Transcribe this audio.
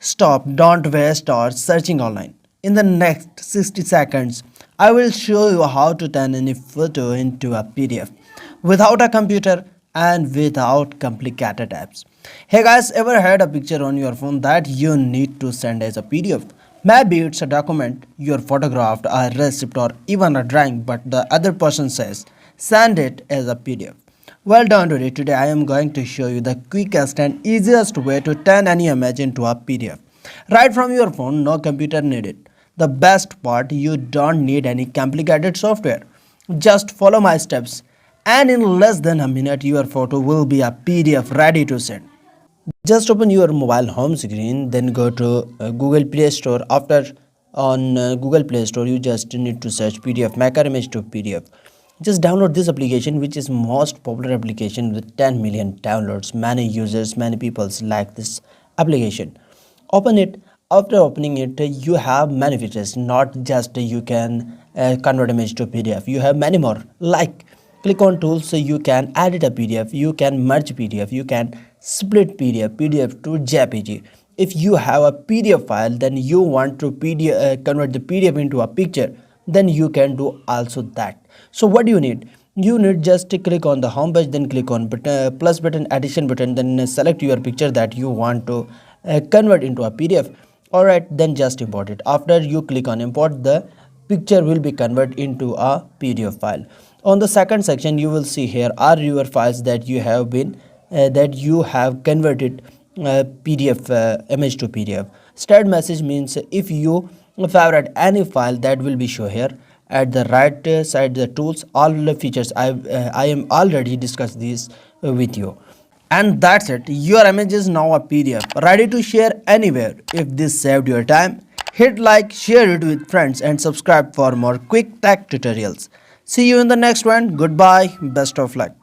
Stop, don't waste hours searching online. In the next 60 seconds, I will show you how to turn any photo into a PDF without a computer and without complicated apps. Hey guys, ever had a picture on your phone that you need to send as a PDF? Maybe it's a document you photographed, a receipt, or even a drawing, but the other person says send it as a PDF. Well done today. Today I am going to show you the quickest and easiest way to turn any image into a PDF. Right from your phone, no computer needed. The best part, you don't need any complicated software. Just follow my steps and in less than a minute your photo will be a PDF ready to send. Just open your mobile home screen, then go to Google Play Store. After on Google Play Store, you just need to search PDF Maker Image to PDF. Just download this application, which is most popular application with 10 million downloads. Many users, many people like this application. Open it. After opening it, you have many features. Not just you can convert image to PDF. You have many more. Like click on tools, so you can edit a PDF, you can merge PDF, you can split PDF to JPG. If you have a PDF file, then you want to convert the PDF into a picture, then you can do also that. So what do you need? You need just to click on the home page, then click on plus button, addition button, then select your picture that you want to convert into a PDF. Alright, then just import it. After you click on import, the picture will be converted into a PDF file. On the second section, you will see here are your files that you have converted PDF image to PDF. Start message means if you favorite any file, that will be show here. At the right side, the tools, all the features I am already discussed this with you. And that's it. Your image is now a PDF ready to share anywhere. If this saved your time, hit like, share it with friends, and subscribe for more quick tech tutorials. See you in the next one. Goodbye. Best of luck.